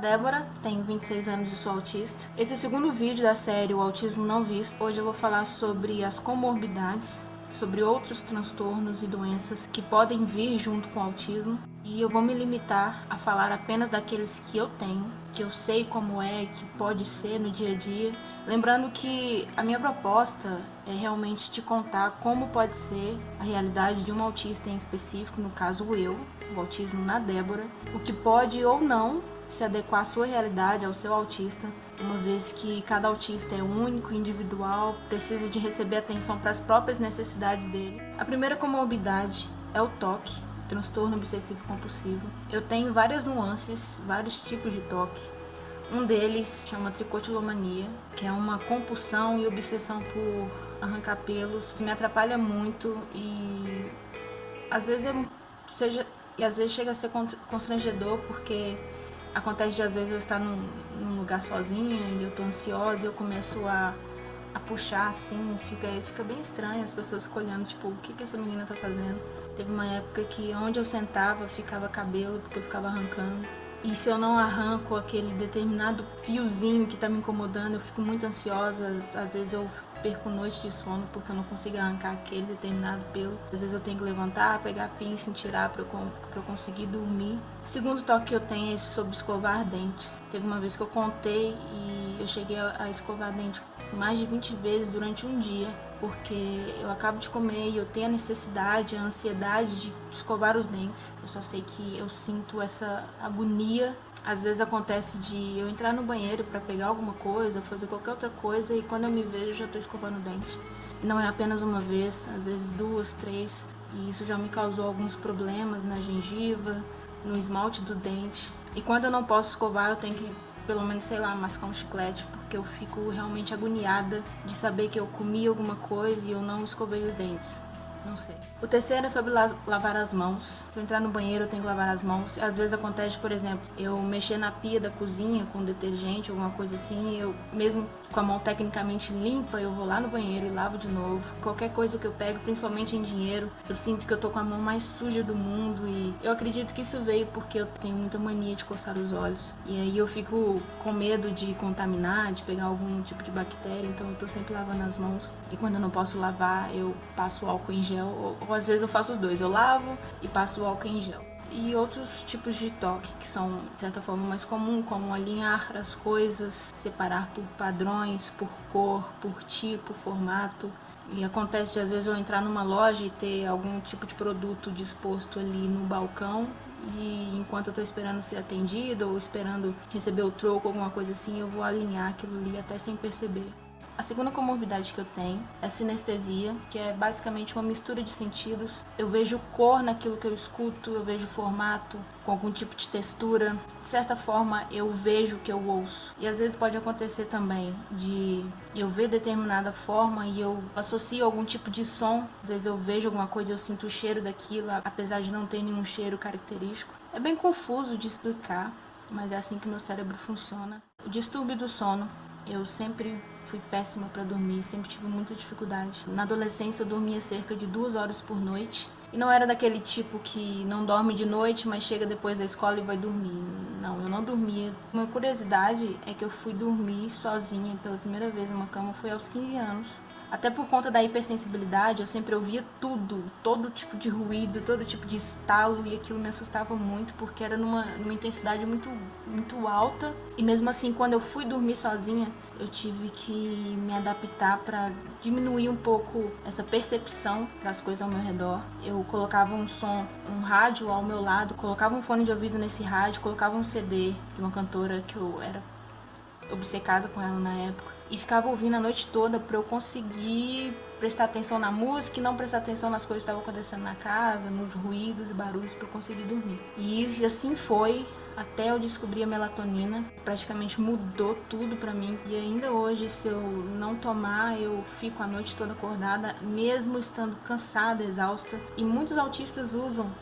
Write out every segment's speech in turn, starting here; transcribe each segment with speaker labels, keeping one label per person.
Speaker 1: Débora, tenho 26 anos e sou autista. Esse é o segundo vídeo da série O Autismo Não Visto. Hoje eu vou falar sobre as comorbidades, sobre outros transtornos e doenças que podem vir junto com o autismo. E eu vou me limitar a falar apenas daqueles que eu tenho, que eu sei como é, que pode ser no dia a dia. Lembrando que a minha proposta é realmente te contar como pode ser a realidade de um autista em específico, no caso eu, o autismo na Débora, o que pode ou não se adequar à sua realidade, ao seu autista, uma vez que cada autista é único, individual, precisa de receber atenção para as próprias necessidades dele. A primeira comorbidade é o toque, transtorno obsessivo compulsivo. Eu tenho várias nuances, vários tipos de toque. Um deles chama tricotilomania, que é uma compulsão e obsessão por arrancar pelos. Isso me atrapalha muito e às vezes chega a ser constrangedor, porque acontece de às vezes eu estar num lugar sozinha e eu tô ansiosa e eu começo a puxar assim, fica bem estranho, as pessoas ficam olhando, tipo, o que essa menina tá fazendo? Teve uma época que onde eu sentava ficava cabelo, porque eu ficava arrancando. E se eu não arranco aquele determinado fiozinho que tá me incomodando, eu fico muito ansiosa. Às vezes eu perco noite de sono porque eu não consigo arrancar aquele determinado pelo. Às vezes eu tenho que levantar, pegar pinça e tirar pra eu conseguir dormir. O segundo toque que eu tenho é esse sobre escovar dentes. Teve uma vez que eu contei e eu cheguei a escovar dente mais de 20 vezes durante um dia, porque eu acabo de comer e eu tenho a necessidade, a ansiedade de escovar os dentes. Eu só sei que eu sinto essa agonia. Às vezes acontece de eu entrar no banheiro para pegar alguma coisa, fazer qualquer outra coisa, e quando eu me vejo eu já tô escovando o dente. E não é apenas uma vez, às vezes 2, 3, e isso já me causou alguns problemas na gengiva, no esmalte do dente. E quando eu não posso escovar, eu tenho que pelo menos, sei lá, mascar um chiclete, porque eu fico realmente agoniada de saber que eu comi alguma coisa e eu não escovei os dentes. Não sei. O terceiro é sobre lavar as mãos. Se eu entrar no banheiro, eu tenho que lavar as mãos. Às vezes acontece, por exemplo, eu mexer na pia da cozinha com detergente, alguma coisa assim, eu mesmo com a mão tecnicamente limpa, eu vou lá no banheiro e lavo de novo. Qualquer coisa que eu pego, principalmente em dinheiro, eu sinto que eu tô com a mão mais suja do mundo, e eu acredito que isso veio porque eu tenho muita mania de coçar os olhos. E aí eu fico com medo de contaminar, de pegar algum tipo de bactéria, então eu tô sempre lavando as mãos. E quando eu não posso lavar, eu passo álcool em gel, ou às vezes eu faço os dois, eu lavo e passo o álcool em gel. E outros tipos de toque que são, de certa forma, mais comum, como alinhar as coisas, separar por padrões, por cor, por tipo, formato. E acontece de às vezes eu entrar numa loja e ter algum tipo de produto disposto ali no balcão, e enquanto eu tô esperando ser atendida ou esperando receber o troco, alguma coisa assim, eu vou alinhar aquilo ali até sem perceber. A segunda comorbidade que eu tenho é a sinestesia, que é basicamente uma mistura de sentidos. Eu vejo cor naquilo que eu escuto, eu vejo formato com algum tipo de textura. De certa forma, eu vejo o que eu ouço. E às vezes pode acontecer também de eu ver determinada forma e eu associo algum tipo de som. Às vezes eu vejo alguma coisa e eu sinto o cheiro daquilo, apesar de não ter nenhum cheiro característico. É bem confuso de explicar, mas é assim que meu cérebro funciona. O distúrbio do sono. Eu sempre fui péssima para dormir, sempre tive muita dificuldade. Na adolescência eu dormia cerca de 2 horas por noite. E não era daquele tipo que não dorme de noite, mas chega depois da escola e vai dormir. Não, eu não dormia. Uma curiosidade é que eu fui dormir sozinha pela primeira vez numa cama foi aos 15 anos. Até por conta da hipersensibilidade, eu sempre ouvia tudo, todo tipo de ruído, todo tipo de estalo, e aquilo me assustava muito, porque era numa intensidade muito alta. E mesmo assim, quando eu fui dormir sozinha, eu tive que me adaptar para diminuir um pouco essa percepção das coisas ao meu redor. Eu colocava um rádio ao meu lado, colocava um fone de ouvido nesse rádio, colocava um CD de uma cantora que eu era obcecada com ela na época, e ficava ouvindo a noite toda para eu conseguir prestar atenção na música e não prestar atenção nas coisas que estavam acontecendo na casa, nos ruídos e barulhos, para eu conseguir dormir. E assim foi até eu descobrir a melatonina. Praticamente mudou tudo pra mim, e ainda hoje, se eu não tomar, eu fico a noite toda acordada, mesmo estando cansada, exausta. E muitos autistas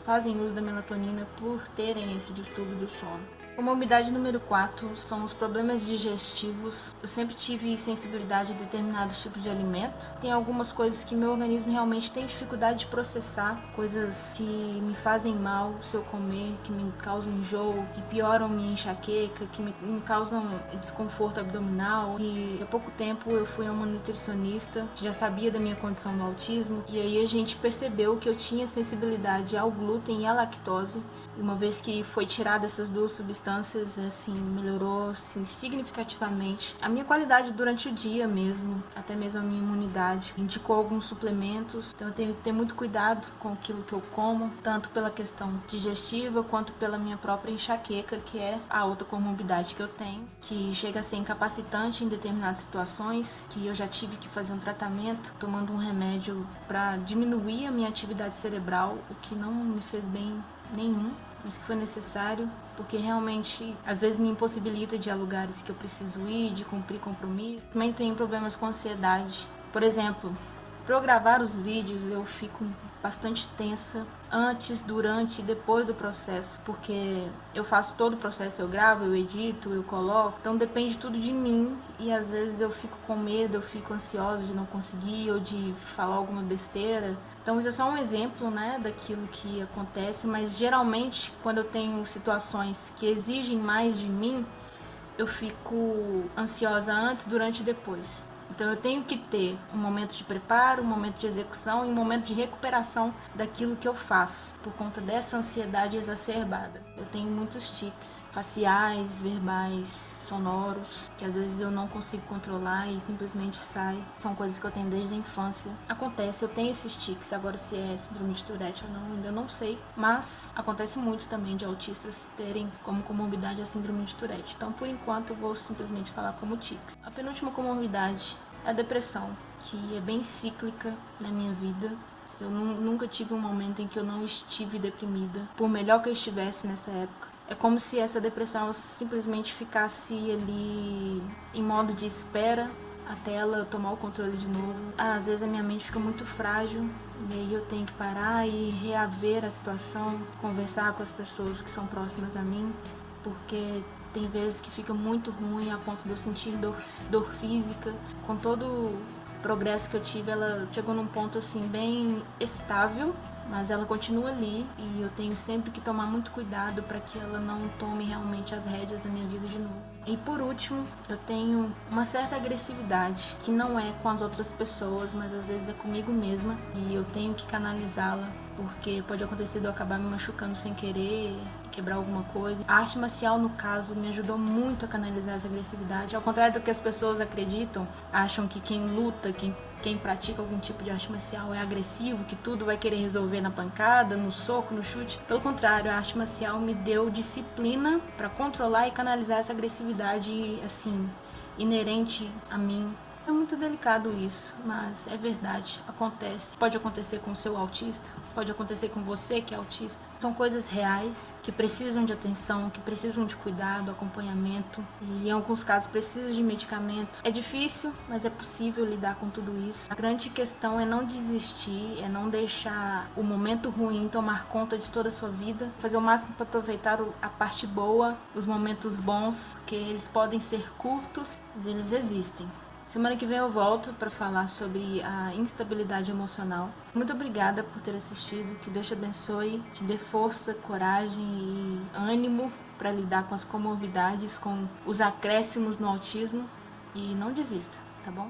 Speaker 1: fazem uso da melatonina por terem esse distúrbio do sono. Comorbidade número 4 são os problemas digestivos. Eu sempre tive sensibilidade a determinados tipos de alimento. Tem algumas coisas que meu organismo realmente tem dificuldade de processar, coisas que me fazem mal se eu comer, que me causam enjoo, que pioram minha enxaqueca, que me causam desconforto abdominal. E há pouco tempo eu fui a uma nutricionista, já sabia da minha condição do autismo, e aí a gente percebeu que eu tinha sensibilidade ao glúten e à lactose. E uma vez que foi tirada essas duas substâncias, assim, melhorou assim, significativamente a minha qualidade durante o dia mesmo, até mesmo a minha imunidade. Indicou alguns suplementos, então eu tenho que ter muito cuidado com aquilo que eu como, tanto pela questão digestiva quanto pela minha própria enxaqueca, que é a outra comorbidade que eu tenho, que chega a ser incapacitante em determinadas situações, que eu já tive que fazer um tratamento tomando um remédio para diminuir a minha atividade cerebral, o que não me fez bem nenhum, mas que foi necessário, porque realmente às vezes me impossibilita de ir a lugares que eu preciso ir, de cumprir compromissos. Também tenho problemas com ansiedade. Por exemplo, para eu gravar os vídeos eu fico bastante tensa antes, durante e depois do processo, porque eu faço todo o processo, eu gravo, eu edito, eu coloco, então depende tudo de mim e às vezes eu fico com medo, eu fico ansiosa de não conseguir ou de falar alguma besteira. Então isso é só um exemplo, né, daquilo que acontece, mas geralmente quando eu tenho situações que exigem mais de mim, eu fico ansiosa antes, durante e depois. Então eu tenho que ter um momento de preparo, um momento de execução e um momento de recuperação daquilo que eu faço, por conta dessa ansiedade exacerbada. Eu tenho muitos tiques faciais, verbais, sonoros, que às vezes eu não consigo controlar e simplesmente sai. São coisas que eu tenho desde a infância. Acontece, eu tenho esses tiques, agora se é síndrome de Tourette ou não, ainda não sei. Mas acontece muito também de autistas terem como comorbidade a síndrome de Tourette. Então por enquanto eu vou simplesmente falar como tiques. A penúltima comorbidade é a depressão, que é bem cíclica na minha vida. Eu nunca tive um momento em que eu não estive deprimida, por melhor que eu estivesse nessa época. É como se essa depressão simplesmente ficasse ali em modo de espera até ela tomar o controle de novo. Às vezes a minha mente fica muito frágil e aí eu tenho que parar e reaver a situação, conversar com as pessoas que são próximas a mim, porque tem vezes que fica muito ruim a ponto de eu sentir dor física. Com todo o progresso que eu tive, ela chegou num ponto assim bem estável, mas ela continua ali e eu tenho sempre que tomar muito cuidado para que ela não tome realmente as rédeas da minha vida de novo. E por último, eu tenho uma certa agressividade, que não é com as outras pessoas, mas às vezes é comigo mesma, e eu tenho que canalizá-la, porque pode acontecer de eu acabar me machucando sem querer, quebrar alguma coisa. A arte marcial, no caso, me ajudou muito a canalizar essa agressividade. Ao contrário do que as pessoas acreditam, acham que quem luta, quem pratica algum tipo de arte marcial é agressivo, que tudo vai querer resolver na pancada, no soco, no chute. Pelo contrário, a arte marcial me deu disciplina para controlar e canalizar essa agressividade, assim, inerente a mim. É muito delicado isso, mas é verdade, acontece. Pode acontecer com o seu autista, pode acontecer com você que é autista. São coisas reais, que precisam de atenção, que precisam de cuidado, acompanhamento e em alguns casos precisam de medicamento. É difícil, mas é possível lidar com tudo isso. A grande questão é não desistir, é não deixar o momento ruim tomar conta de toda a sua vida, fazer o máximo para aproveitar a parte boa, os momentos bons, que eles podem ser curtos, mas eles existem. Semana que vem eu volto para falar sobre a instabilidade emocional. Muito obrigada por ter assistido. Que Deus te abençoe, te dê força, coragem e ânimo para lidar com as comorbidades, com os acréscimos no autismo. E não desista, tá bom?